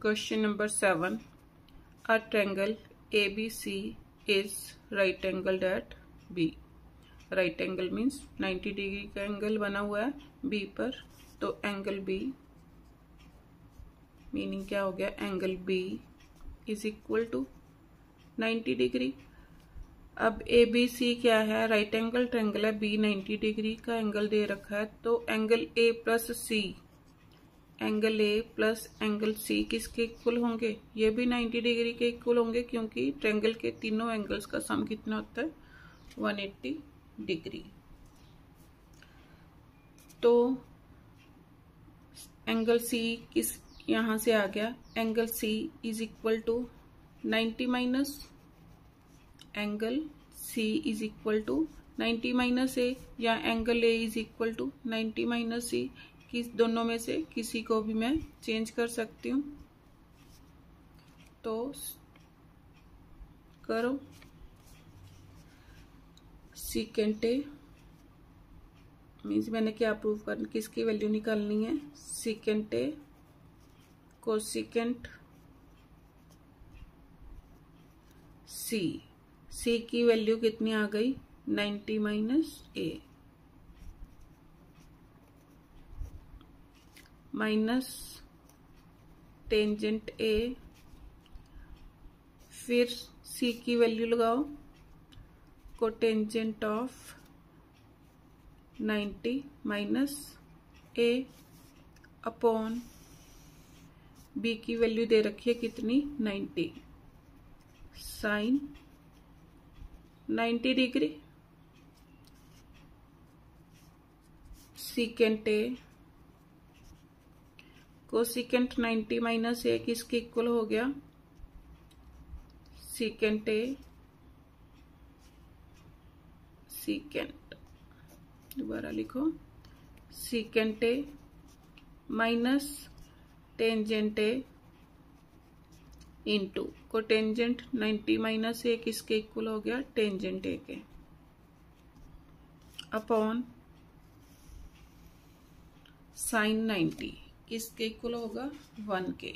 Question number 7. A triangle ABC is right angled at B. Right angle means 90 degree का angle बना हुआ है B पर, तो एंगल B मीनिंग क्या हो गया, angle B is equal to 90 degree. अब ABC क्या है, राइट एंगल ट्रायंगल है, B 90 डिग्री का एंगल दे रखा है, तो angle A plus C, angle A plus angle C किसके इक्वल होंगे, ये भी 90 डिग्री के इक्वल होंगे, क्योंकि ट्रायंगल के तीनों एंगल्स का सम कितना होता है 180 डिग्री। तो एंगल C किस यहां से आ गया, angle C is equal to 90 minus angle C is equal to 90 minus A, या angle A is equal to 90 minus C, किस दोनों में से किसी को भी मैं चेंज कर सकती हूँ। तो करो, सीकेंट ए मीन्स मैंने क्या प्रूव करना, किसकी वैल्यू निकालनी है, सीकेंट ए कोसिकेंट सी, सी की वैल्यू कितनी आ गई 90 minus A, minus tangent A, फिर सी की वैल्यू लगाओ cotangent of 90 minus A upon B की वैल्यू दे रखी है कितनी 90, sine 90 degree, secant A cosecant 90 minus A किसके इक्वल हो गया, सीकेंट ए सीकेंट, दोबारा लिखो, सीकेंट ए minus tangent A into cotangent 90 minus A किसके इक्वल हो गया टेंजेंट ए के, अपॉन साइन 90 किसके इक्वल होगा 1 के।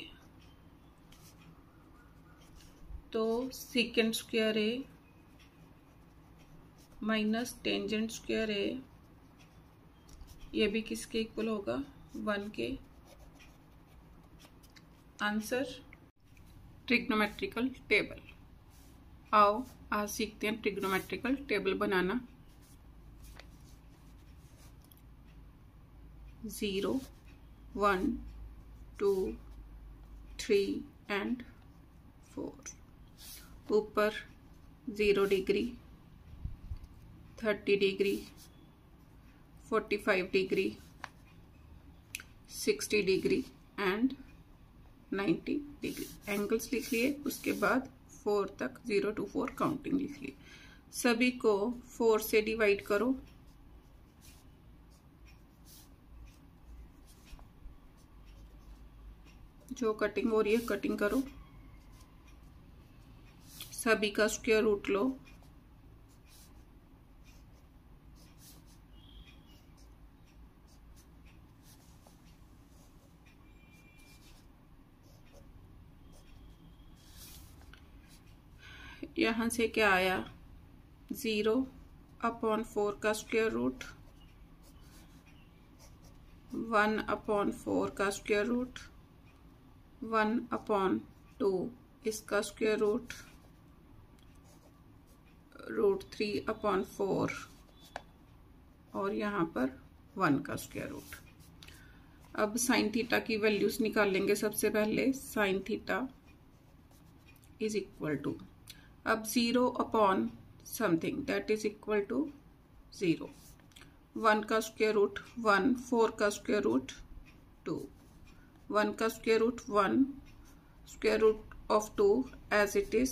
तो secant square A minus tangent square ए, ये भी किसके इक्वल होगा 1 के। Answer trigonometrical table. आओ आज सीखते हैं ट्रिग्नोमेट्रिकल टेबल बनाना। 0, 1, 2, 3 एंड 4। ऊपर 0 degree, 30 degree, 45 degree, 60 degree and 90 degree angles लिख लिए। उसके बाद 4 तक 0 to 4 काउंटिंग लिख लिए। सभी को 4 से डिवाइड करो। जो कटिंग हो रही है कटिंग करो। सभी का स्क्वायर रूट लो। यहां से क्या आया 0/4 का स्क्वायर रूट, 1/4 का स्क्वायर रूट, 1/2 इसका स्क्वायर रूट, √3/4 और यहाँ पर 1 का स्क्वायर रूट। अब साइन थीटा की वैल्यूज निकाल लेंगे। सबसे पहले sine theta is equal to, अब 0 something that is equal to 0, 1 का स्क्वायर रूट 1, 4 का स्क्वायर रूट 2, 1 का square root 1, square root of 2 as it is,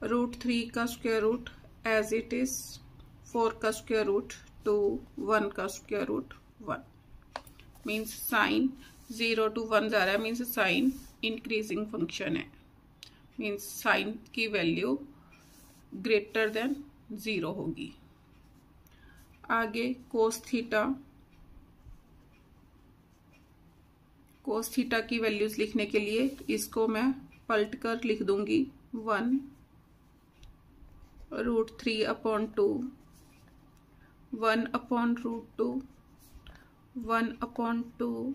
√3 का square root as it is, 4 का स्क्वायर रूट 2, 1 का square root 1। Means sine 0 to 1 जा रहा है, मीन्स साइन इंक्रीजिंग फंक्शन है, मीन्स साइन की वैल्यू ग्रेटर देन 0 होगी। आगे कोस थीटा कोस थीटा की वैल्यूज लिखने के लिए इसको मैं पलट कर लिख दूंगी 1√3/2, 1/√2, 1/2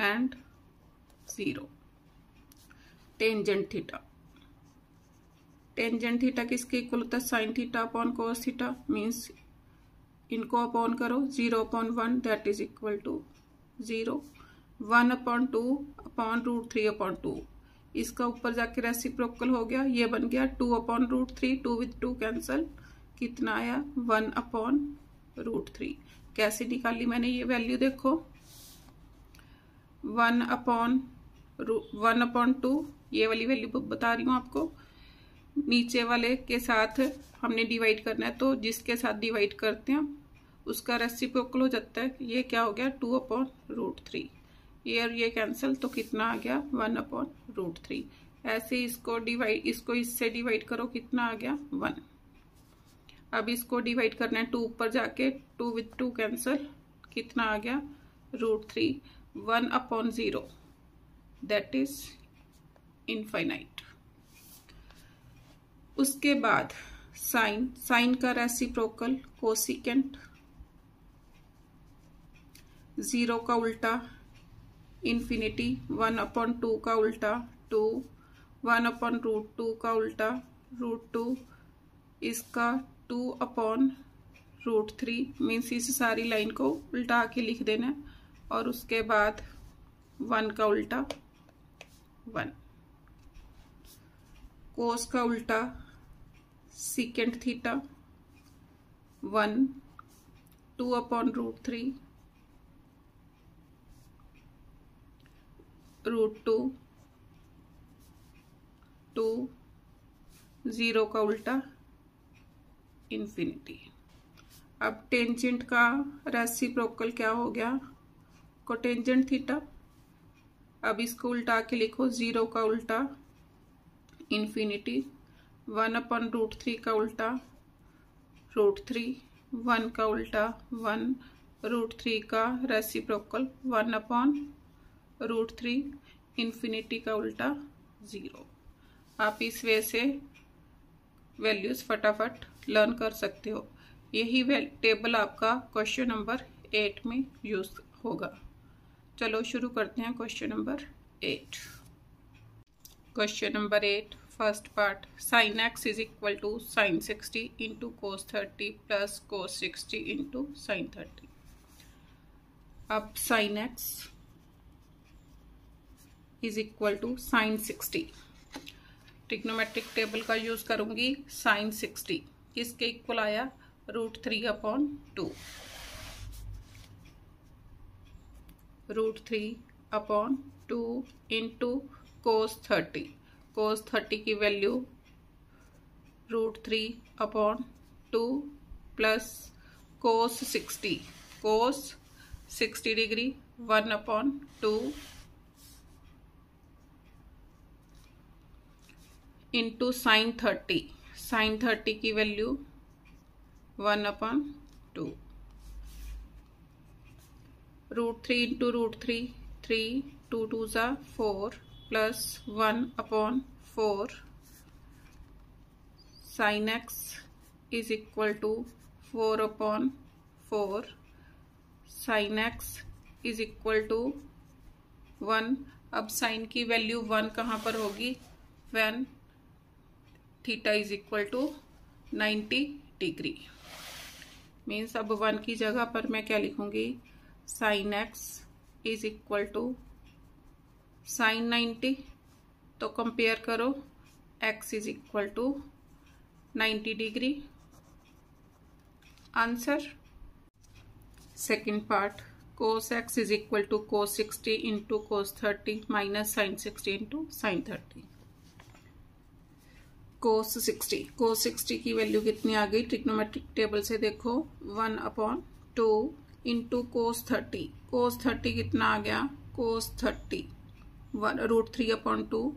and 0। Tangent theta, tangent theta किसके इक्वल होता है? Sine theta upon cos theta. Means इनको अपॉन करो 0/1 that is equal to 0, 1/2 upon √3/2। इसका ऊपर जाके रेसिप्रोकल हो गया, ये बन गया 2/√3, 2 with 2 कैंसल, कितना आया 1/√3। कैसे निकाली मैंने ये वैल्यू? देखो 1/2 ये वाली वैल्यू बता रही हूँ आपको। नीचे वाले के साथ हमने डिवाइड करना है, तो जिसके साथ डिवाइड करते हैं उसका रेसिप्रोकल हो जाता है। ये क्या हो गया 2/√3, ये और ये कैंसिल, तो कितना आ गया 1/√3। ऐसे इसको डिवाइड, इसको इससे डिवाइड करो, कितना आ गया 1। अब इसको डिवाइड करना है 2 ऊपर जाके, 2 with 2 कैंसिल, कितना आ गया √3, 1/0 दैट इज इनफाइनाइट। उसके बाद साइन, साइन का रेसिप्रोकल कोसिकेंट, 0 का उल्टा इन्फिनिटी, 1/2 का उल्टा 2, 1/√2 का उल्टा √2, इसका 2/√3। मीन्स इस सारी लाइन को उल्टा के लिख देना है, और उसके बाद 1 का उल्टा 1। कोस का उल्टा सीकेंट थीटा 1, 2/√3, √2, 2, 0 का उल्टा इन्फिनिटी। अब टेंजेंट का रेसिप्रोकल क्या हो गया? Cotangent theta. अब इसको उल्टा के लिखो, 0 का उल्टा इन्फिनिटी, 1/√3 का उल्टा √3, 1 का उल्टा 1, √3 का रेसिप्रोकल 1/√3, इन्फिनिटी का उल्टा 0। आप इस वे से वैल्यूज फटाफट लर्न कर सकते हो। यही टेबल आपका क्वेश्चन नंबर 8 में यूज होगा। चलो शुरू करते हैं question number 8। Question number 8 first part, sin x is equal to sin 60 into cos 30 plus cos 60 into sin 30। अब sin x is equal to sin 60, trigonometric table का यूज करूंगी। sin 60 किसके इक्वल आया? √3/2, √3/2 इंटू cos 30। cos 30 की value √3/2 plus cos 60, cos 60 degree 1/2 into sin 30, sin 30 की value 1/2, √3 into √3, 3, 2 2 ज़ा 4 plus 1/4 sin x is equal to 4/4 sin x is equal to 1। अब sine की value 1 कहाँ पर होगी? When theta is equal to 90 degree. Means अब 1 की जगह पर मैं क्या लिखूंगी? sin x is equal to sin 90। तो कंपेयर करो, x is equal to 90 degree. Answer. Second part, cos x is equal to cos 60 into cos 30 minus sin 60 into sin 30। cos 60 की वैल्यू कितनी आ गई? ट्रिग्नोमेट्रिक टेबल से देखो, 1/2 into cos 30। cos 30 कितना आ गया? cos 30 √3/2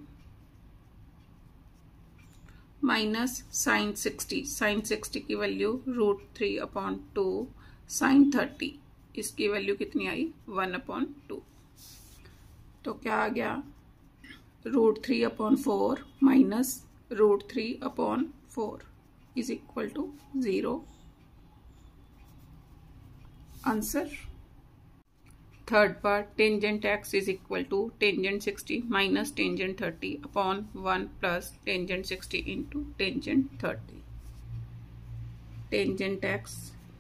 minus sin 60। sin 60 की value √3/2 sin 30, इसकी वैल्यू कितनी आई? 1/2। तो क्या आ गया, √3/4 minus √3/4 is equal to 0। Answer. Third part, tangent x is equal to tangent 60 minus tangent 30/1 plus tangent 60 into tangent 30। Tangent x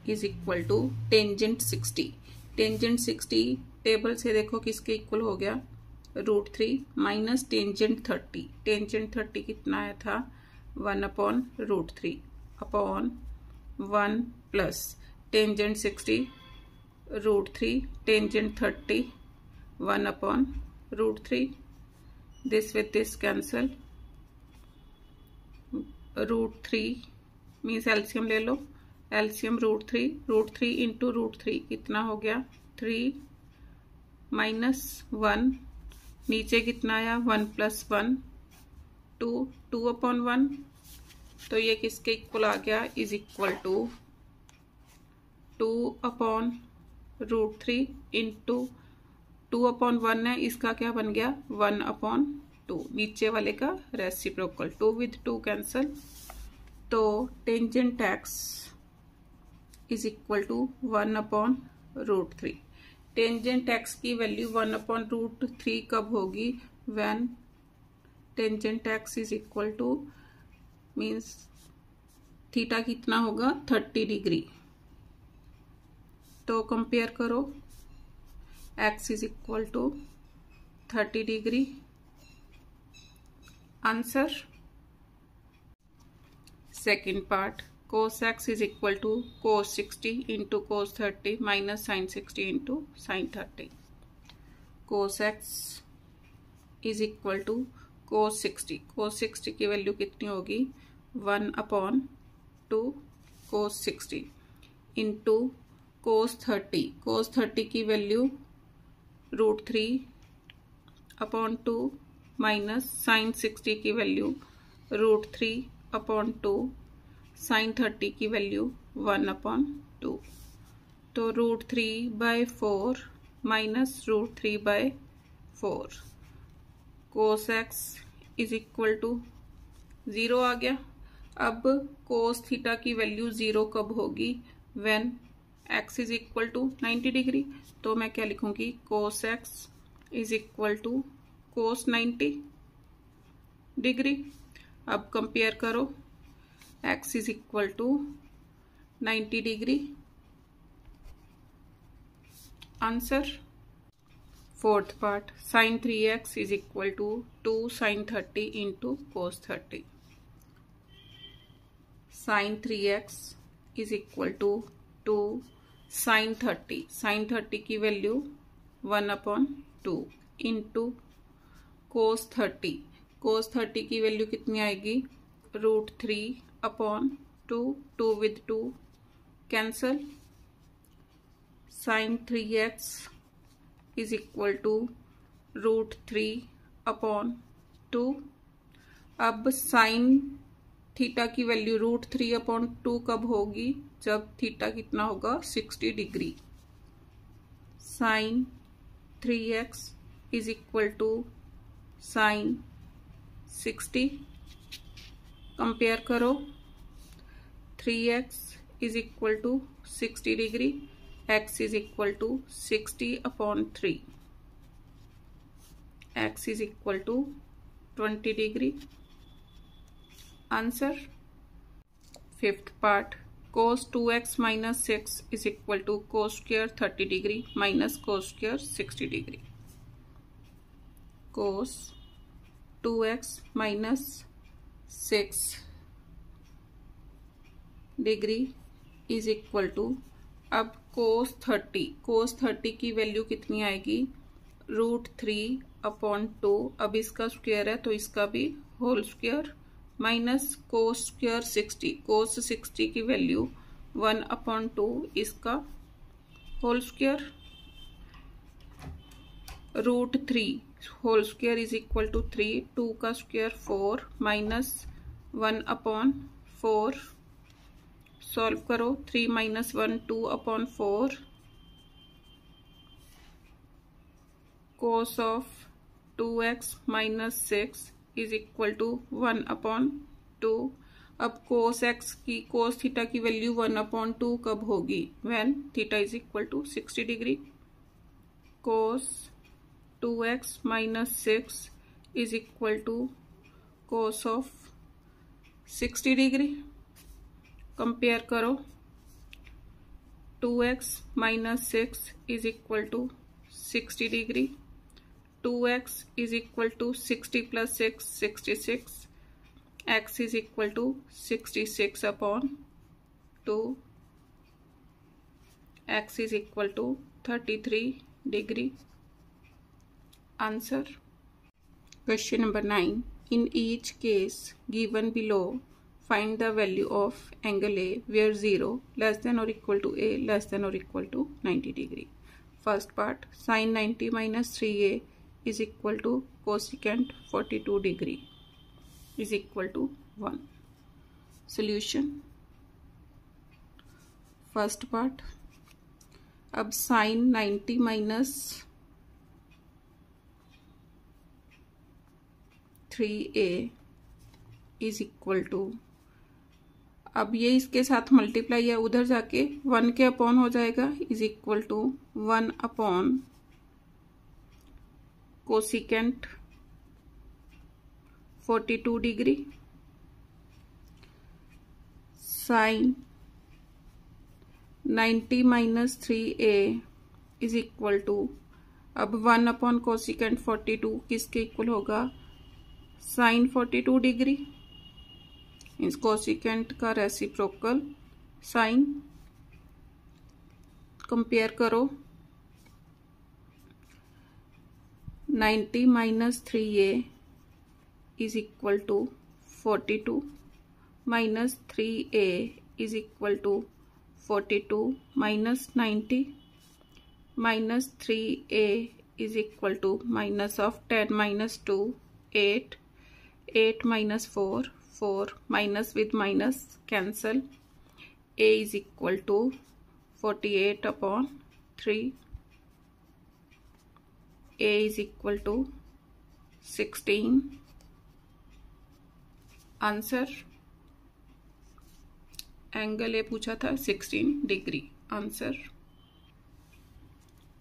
is equal to tangent 60। Tangent 60 table से देखो किसके इक्वल हो गया, √3 माइनस टेंजेंट 30। टेंजेंट 30 कितना आया था, 1/√3 upon 1 plus tangent 60 √3 tangent 30 1/√3। This with this cancel, √3 means LCM ले लो, LCM √3 into √3 कितना हो गया, 3 माइनस 1, नीचे कितना आया 1 + 1 2/1, तो ये किसके इक्वल आ गया, इज इक्वल टू 2/√3 इंटू 2/1 है, इसका क्या बन गया 1/2, नीचे वाले का रेसिप्रोकल, 2 with 2 कैंसल। तो tangent x is equal to 1/√3। Tangent x की वैल्यू 1/√3 कब होगी, when tangent x is equal to means theta कितना होगा 30 डिग्री। तो कंपेयर करो, x is equal to 30 degree. Answer. Second part, cos x is equal to cos 60 into cos 30 minus sin 60 into sin 30। cos x is equal to cos 60। cos 60 की value कितनी होगी, 1/2 cos 60 into cos 30। cos 30 की value √3/2 minus sin 60 की value √3/2 sin 30 की value 1/2, तो √3/4 minus √3/4 cos x is equal to 0 आ गया। अब cos थीटा की वैल्यू 0 कब होगी, when x is equal to 90 degree. तो मैं क्या लिखूंगी, cos x is equal to cos 90 degree. अब कंपेयर करो, x is equal to 90 degree. Answer. Fourth part, sin 3x is equal to 2 sin 30 into cos 30। sin 3x is equal to 2 sin 30। sin 30 की value 1/2 into cos 30। cos 30 की value कितनी आएगी, √3/2, 2 with 2 cancel. sin 3x is equal to √3/2। अब sin theta की value √3/2 कब होगी, जब theta कितना होगा 60 degree. sin 3x is equal to sin 60। Compare करो, 3x is equal to 60 degree, x is equal to 60/3, x is equal to 20 degree. Answer. Fifth part, cos 2x minus 6 is equal to cos square 30 degree minus cos square 60 degree. cos 2x minus 6 degree is equal to, अब cos 30 की value कितनी आएगी, √3/2। अब इसका square है तो इसका भी whole square, minus cos square 60। cos 60 की वैल्यू 1/2, इसका whole square, √3 whole square is equal to 3, 2 का स्क्वायर 4 माइनस 1/4। सॉल्व करो, 3 - 1 2/4। cos of 2x minus 6 is equal to 1/2। अब cos x की cos थीटा की वैल्यू 1/2 कब होगी? When theta is equal to 60 degree. cos 2x minus 6 is equal to cos of 60 degree. Compare करो, 2x minus 6 is equal to 60 degree. 2x is equal to 60 plus 6 66, x is equal to 66/2, x is equal to 33 degree. Answer. Question number 9. In each case given below, find the value of angle A where 0 less than or equal to A less than or equal to 90 degree. First part, sin 90 minus 3A is equal to cosecant 42 degree is equal to 1. Solution. First part, अब sin 90 minus 3a is equal to, अब ये इसके साथ multiply है, उधर जाके 1 के upon हो जाएगा, is equal to 1/, cosecant 42 degree. Sine 90 minus 3a is equal to, अब 1/, कोसिकेंट 42 किसके इक्वल होगा? Sine 42 degree. इस कोसिकेंट का रेसिप्रोकल साइन। कंपेयर करो, 90 minus 3a is equal to 42 minus 3a is equal to 42 minus 90 minus 3a is equal to minus of 10 minus 2 8 8 minus 4 4 minus with minus cancel, a is equal to 48/3, a is equal to 16. Answer, angle A पूछा था 16 degree. Answer.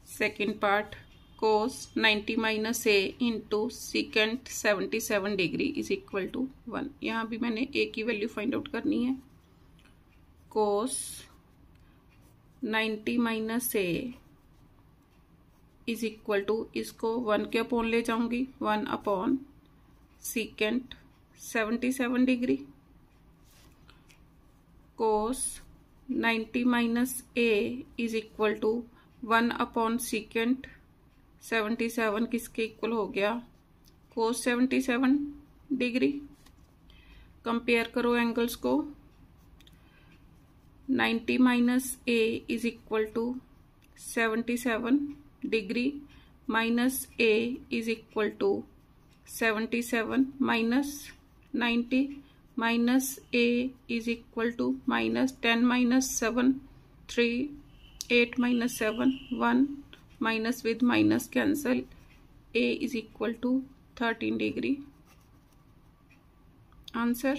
Second part, cos 90 minus A into secant 77 degree is equal to 1। यहाँ भी मैंने ए की value find out करनी है। cos 90 minus A is equal to, इसको 1 के अपॉन ले जाऊंगी, 1/, secant 77 degree. cos 90 minus A is equal to 1/, secant 77 किसके इक्वल हो गया? cos 77 degree. कंपेयर करो एंगल्स को, 90 minus A is equal to 77 degree minus a is equal to 77 minus 90 minus a is equal to minus 10 minus 7 3 8 minus 7 1 minus with minus cancel, a is equal to 13 degree. Answer.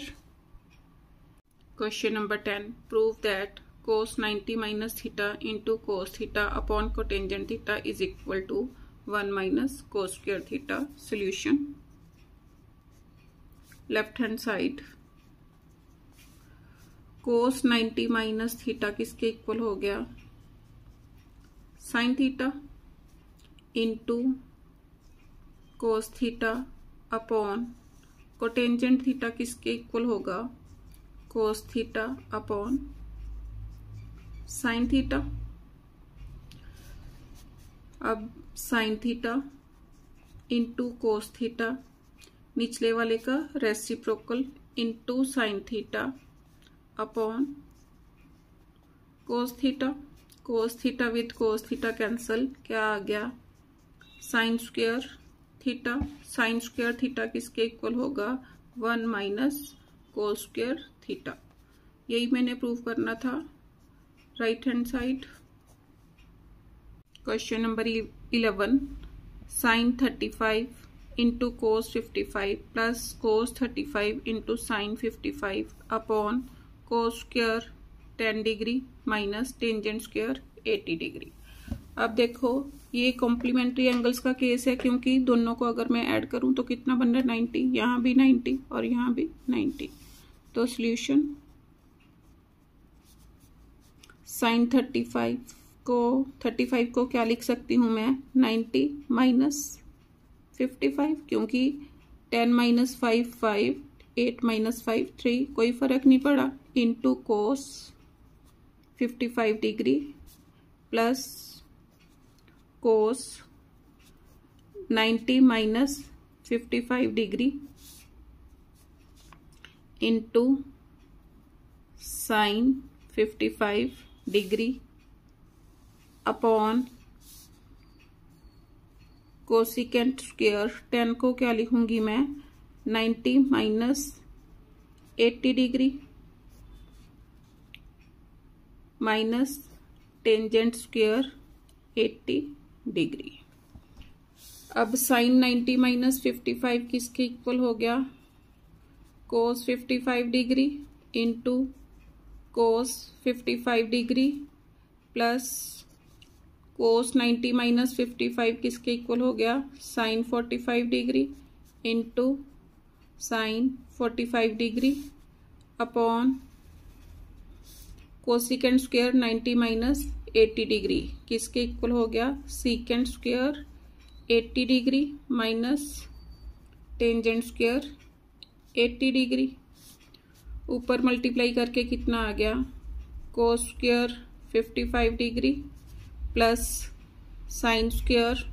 Question number 10, prove that cos 90 minus theta into cos theta upon cotangent theta is equal to 1 minus cos square theta. Solution. Left hand side, cos 90 minus theta किसके equal हो गया? sin theta into cos theta upon cotangent theta किसके equal होगा? cos theta upon sine theta. अब sine theta into cos theta, निचले वाले का reciprocal into sine theta upon cos theta. Cos theta with cos theta cancel, क्या आ गया? Sine square theta. Sine square theta किसके इक्वल होगा? 1 माइनस कोस स्क्वायर थीटा। यही मैंने प्रूव करना था। Right hand side, question number 11, sine 35 into cos 55 plus cos 35 into sine 55 upon cos square 10 degree minus tangent square 80 degree. अब देखो ये complementary angles का केस है, क्योंकि दोनों को अगर मैं ऐड करूं तो कितना बन रहा है 90, यहाँ भी 90 और यहाँ भी 90। तो सॉल्यूशन साइन 35 को क्या लिख सकती हूँ मैं 90 माइनस 55, क्योंकि 10 माइनस 5 5, 8 माइनस 5 3, कोई फर्क नहीं पड़ा, into cos 55 degree plus cos 90 minus 55 degree into sine 55 degree upon cosecant square 10 को क्या लिखूंगी मैं 90 minus 80 degree minus tangent square 80 degree. अब साइन 90 माइनस 55 किसके इक्वल हो गया cos 55 degree into cos 55 degree plus cos 90 minus 55 किसके इक्वल हो गया sine 45 degree into sine 45 degree upon cosecant square 90 minus 80 degree किसके इक्वल हो गया secant square 80 degree minus tangent square 80 degree. ऊपर मल्टीप्लाई करके कितना आ गया cos square 55 degree plus sine square,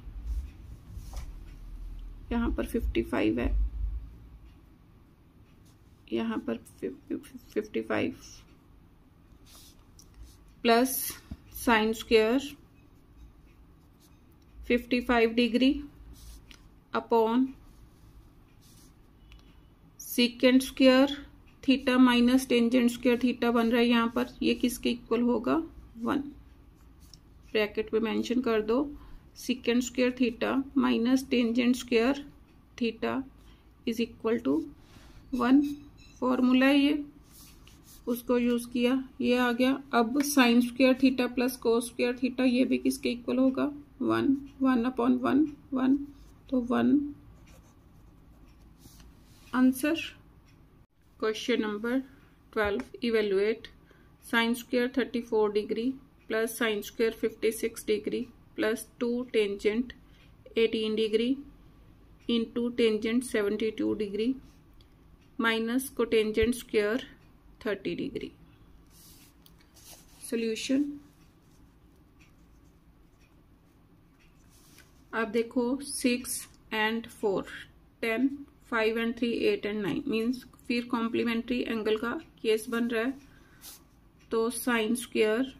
यहाँ पर 55 है, यहाँ पर 55 plus sine square 55 degree upon secant square theta minus tangent square theta बन रहा है यहाँ पर, ये किसके इक्वल होगा 1। ब्रैकेट में मेंशन कर दो secant square theta minus tangent square theta is equal to 1। Formula है ये, उसको यूज किया, ये आ गया। अब sine square theta plus cos square theta ये भी किसके इक्वल होगा 1, 1 अपॉन 1 1, तो 1 answer. Question number 12 evaluate sine square 34 degree plus sine square 56 degree plus 2 tangent 18 degree into tangent 72 degree minus cotangent square 30 degree. Solution अब देखो 6 and 4 10 5 and 3 8 and 9 means फिर complementary angle का case बन रहा है। तो साइन स्क्वायर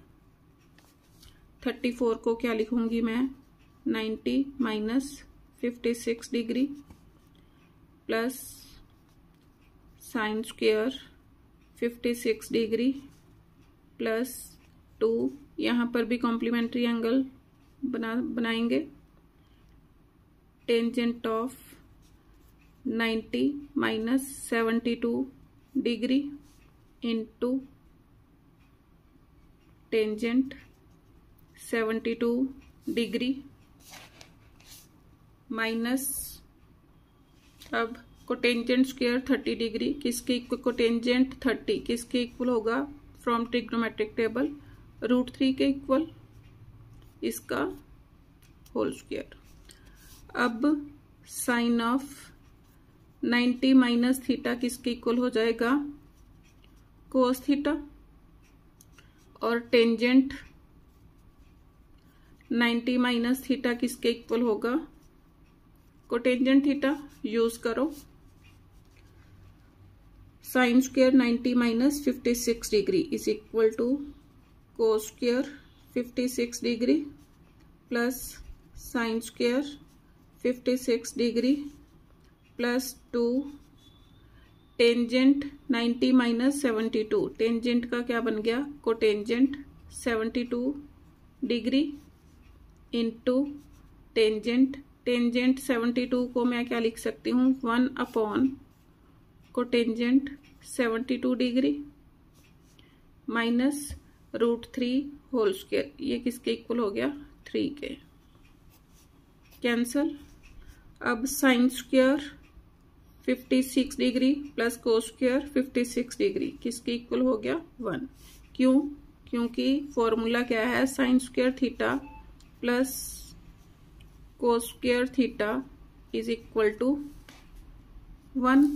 34 को क्या लिखूंगी मैं 90 minus 56 degree plus sine square 56 degree plus 2, यहाँ पर भी कॉम्प्लीमेंट्री एंगल बनाएंगे tangent of 90 minus 72 degree into tangent 72 degree minus, अब कोटेंजेंट स्क्वायर 30 डिग्री किसके इक्वल कोटेंजेंट 30 किसके इक्वल होगा फ्रॉम ट्रिग्नोमेट्रिक टेबल √3 के इक्वल इसका होल स्क्वायर। अब साइन ऑफ 90 माइनस थीटा किसके इक्वल हो जाएगा कोस थीटा और टेंजेंट 90 माइनस थीटा किसके इक्वल होगा कोटेंजेंट थीटा। यूज करो sine square 90 minus 56 degree is equal to cos square 56 degree plus sine square 56 degree plus 2 tangent 90 minus 72 tangent का क्या बन गया cotangent 72 degree into tangent tangent 72 को मैं क्या लिख सकती हूँ, 1 upon cotangent 72 degree minus √3 whole square, ये किसके इक्वल हो गया, 3 के, कैंसल। अब sine square 56 degree plus cos square 56 degree किसके इक्वल हो गया, 1। क्यों, क्योंकि फॉर्मूला क्या है, sine square theta plus cos square theta is equal to 1।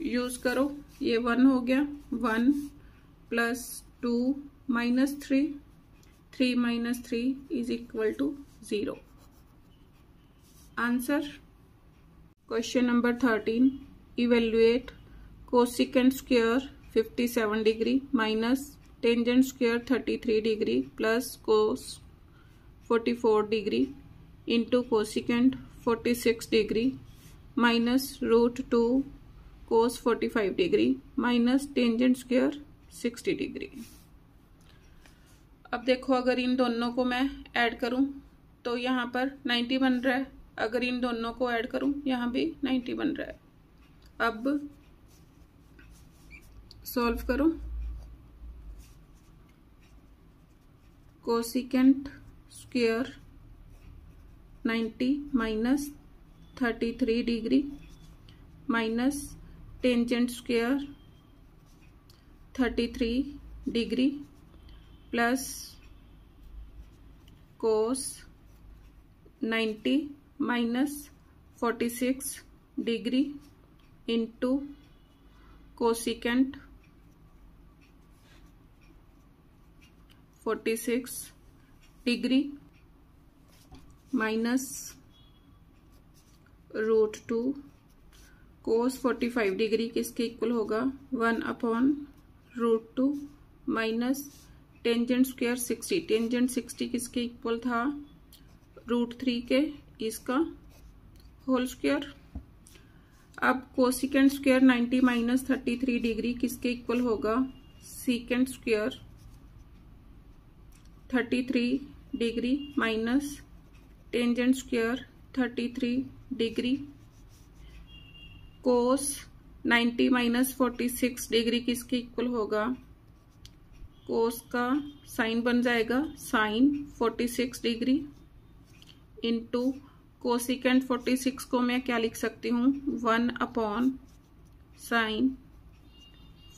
Use करो, ये 1 हो गया, 1 plus 2 minus 3, 3 minus 3 is equal to 0। Answer question number 13, evaluate cosecant square 57 degree minus tangent square 33 degree plus cos 44 degree into cosecant 46 degree minus √2 cos 45 degree minus tangent square 60 degree. अब देखो, अगर इन दोनों को मैं ऐड करूं तो यहाँ पर 90 बन रहा है, अगर इन दोनों को ऐड करूं यहाँ भी 90 बन रहा है। अब सॉल्व करो, cosecant square 90 minus 33 degree minus tangent square 33 degree plus cos 90 minus 46 degree into cosecant 46 degree minus √2 कोस 45 डिग्री किसके इक्वल होगा, 1 upon √2 minus tangent square 60, tangent 60 किसके इक्वल था, √3 के, इसका होल स्क्वायर। अब कोसिकेंट स्क्वायर 90 माइनस 33 डिग्री किसके equal होगा, secant square 33 degree minus tangent square 33 degree कोस 90 minus 46 degree किसके इक्वल होगा, कोस का साइन बन जाएगा साइन 46 डिग्री इंटू कोसिकेंट 46 को मैं क्या लिख सकती हूँ, 1 अपॉन साइन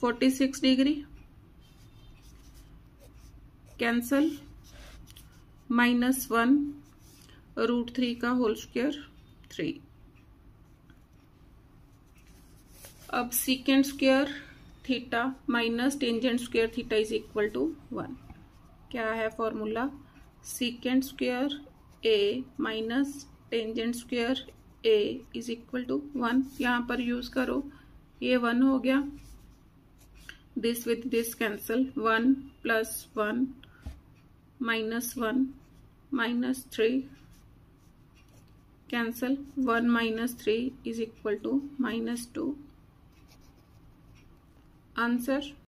46 डिग्री, कैंसल, -1 √3 का होल स्क्वायर 3। अब secant square theta minus tangent square theta is equal to 1। क्या है formula, secant square A minus tangent square A is equal to 1। यहाँ पर यूज करो, ये 1 हो गया, this with this cancel, 1 plus 1 -1 -3 कैंसल, 1 - 3 इज इक्वल टू -2। आंसर